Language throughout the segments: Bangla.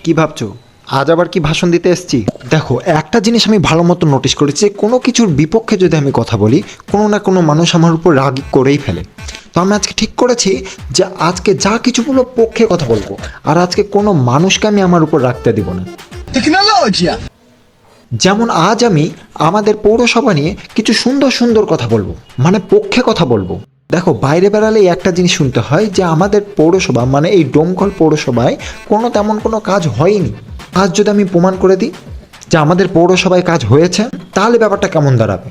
কি ভাবছো আজ আবার কি ভাষণ দিতে এসেছি? দেখো, একটা জিনিস আমি ভালো মতো নোটিশ করেছি, কোনো কিছুর বিপক্ষে যদি আমি কথা বলি, কোনো না কোনো মানুষ আমার উপর রাগ করেই ফেলে। তো আমি আজকে ঠিক করেছি যে আজকে যা কিছু বলবো পক্ষে কথা বলবো, আর আজকে কোনো মানুষকে আমি আমার উপর রাখতে দিব না। যেমন আজ আমি আমাদের পৌরসভা নিয়ে কিছু সুন্দর সুন্দর কথা বলবো, মানে পক্ষে কথা বলবো। দেখো, বাইরে বেড়ালে একটা জিনিস শুনতে হয় যে আমাদের পৌরসভা মানে এই ডোমকল পৌরসভায় কোনো তেমন কোনো কাজ হয়নি। আজ যদি আমি প্রমাণ করে দিই যে আমাদের পৌরসভায় কাজ হয়েছে, তাহলে ব্যাপারটা কেমন দাঁড়াবে।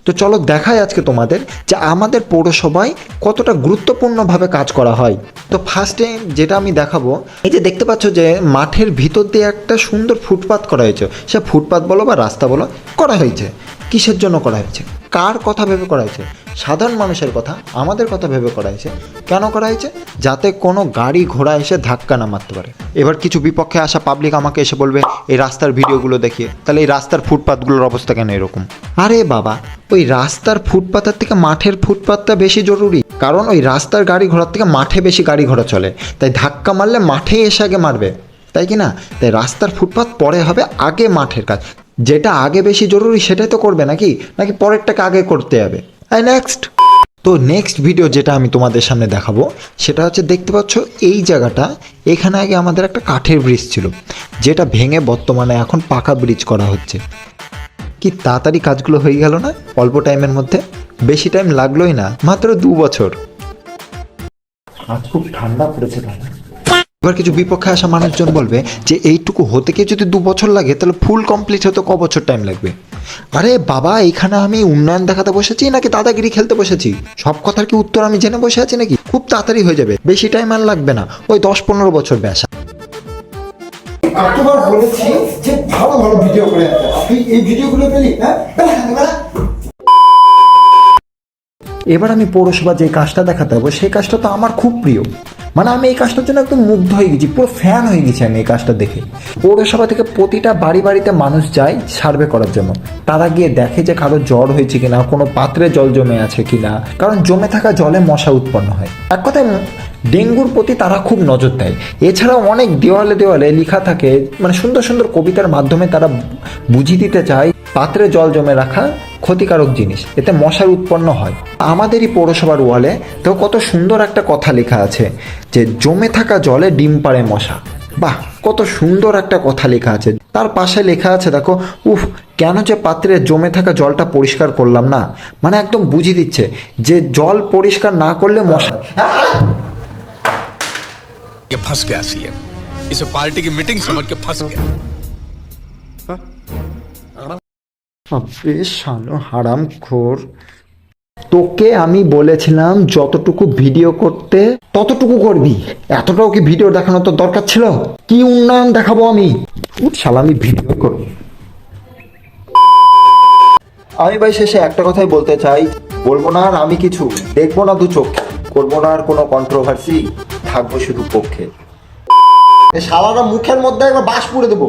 তো চলো দেখাই আজকে তোমাদের যে আমাদের পৌরসভায় কতটা গুরুত্বপূর্ণভাবে কাজ করা হয়। তো ফার্স্টে যেটা আমি দেখাবো, এই যে দেখতে পাচ্ছ যে মাঠের ভিতর দিয়ে একটা সুন্দর ফুটপাত করা হয়েছে। সে ফুটপাত বলো বা রাস্তা বলো, করা হয়েছে। কিসের জন্য করা হয়েছে, কার কথা ভেবে করা হয়েছে? সাধারণ মানুষের কথা, আমাদের কথা ভেবে করা হয়েছে। কেন করা হয়েছে? যাতে কোনো গাড়ি ঘোড়া এসে ধাক্কা না মারতে পারে। এবার কিছু বিপক্ষে আসা পাবলিক আমাকে এসে বলবে এই রাস্তার ভিডিওগুলো দেখিয়ে, তাহলে এই রাস্তার ফুটপাতগুলোর অবস্থা কেন এরকম? আরে বাবা, ওই রাস্তার ফুটপাতের থেকে মাঠের ফুটপাতটা বেশি জরুরি, কারণ ওই রাস্তার গাড়ি ঘোড়ার থেকে মাঠে বেশি গাড়ি ঘোড়া চলে। তাই ধাক্কা মারলে মাঠে এসে আগে মারবে, তাই কি না? তাই রাস্তার ফুটপাত পরে হবে, আগে মাঠের কাজ। যেটা আগে বেশি জরুরি সেটাই তো করবে, নাকি নাকি পরেরটাকে আগে করতে হবে। নেক্সট, তো নেক্সট ভিডিও যেটা আমি তোমাদের সামনে দেখাবো সেটা হচ্ছে, দেখতে পাচ্ছ এই জায়গাটা, এখানে আগে আমাদের একটা কাঠের ব্রিজ ছিল, যেটা ভেঙে বর্তমানে এখন পাকা ব্রিজ করা হচ্ছে। কি তাড়াতাড়ি কাজগুলো হয়ে গেল না অল্প টাইমের মধ্যে? বেশি টাইম লাগলোই না, মাত্র 2 বছর। আজ খুব ঠান্ডা পড়েছে দাদা। এবার কিছু বিপক্ষে আসা মানুষজন বলবে যে এইটুকু হতে গিয়ে যদি 2 বছর লাগে, তাহলে ফুল কমপ্লিট হতে ক বছর টাইম লাগবে? আরে বাবা, এখানে আমি উন্নয়ন দেখাতে বসেছি নাকি দাদাগিরি খেলতে বসেছি? সব কথার কি উত্তর আমি জেনে বসে আছি নাকি? খুব তাড়াতাড়ি হয়ে যাবে, বেশি টাইম আর লাগবে না, ওই 10-15 বছর ব্যাস। এতবার বলেছি যে ভালো ভালো ভিডিও করে আনতে, তুই এই ভিডিওগুলো পেলি? হ্যাঁ, এবার আমি পৌরসভা যে কাজটা দেখাতে হবে, সেই কাজটা তো আমার খুব প্রিয়। মানে আমি এই কাজটার জন্য একদম মুগ্ধ হয়ে গেছি, পুরো ফ্যান হয়ে গেছি আমি এই কাজটা দেখে। পৌরসভা থেকে প্রতিটা বাড়ি বাড়িতে মানুষ যায় সার্ভে করার জন্য। তারা গিয়ে দেখে যে কারো জ্বর হয়েছে কিনা, কোনো পাত্রে জল জমে আছে কিনা, কারণ জমে থাকা জলে মশা উৎপন্ন হয়। এক কথায় ডেঙ্গুর প্রতি তারা খুব নজর দেয়। এছাড়াও অনেক দেওয়ালে দেওয়ালে লেখা থাকে, মানে সুন্দর সুন্দর কবিতার মাধ্যমে তারা বুঝিয়ে দিতে চায় পাত্রে জল জমে রাখা ক্ষতিকারক জিনিস, এতে মশার উৎপন্ন হয়। আমাদেরই পৌরসভার ওয়ালে তো কত সুন্দর একটা কথা লেখা আছে যে জমে থাকা জলে ডিম পাড়ে মশা। বাহ, কত সুন্দর একটা কথা লেখা আছে। তার পাশে লেখা আছে দেখো, উফ, কেন যে পাত্রে জমে থাকা জলটা পরিষ্কার করলাম না। মানে একদম বুঝিয়ে দিচ্ছে যে জল পরিষ্কার না করলে মশা। ये फंस गया सीएम, इसे पार्टी की मीटिंग समझ के फंस गया। হারামখোর, তোকে আমি বলেছিলাম যতটুকু ভিডিও করতে ততটুকু করবি, এতটাও কি ভিডিও দেখানো তো দরকার ছিল? কি উন্নয়ন দেখাবো আমি? শালা আমি ভিডিও করব। আমি ভাই শেষে একটা কথাই বলতে চাই, বলবো না আর আমি কিছু, দেখবো না দু চোখ, করবো না আর কোনো কন্ট্রোভার্সি, থাকবো শুধু পক্ষে। শালারা মুখের মধ্যে একবার বাস পুড়ে দেবো।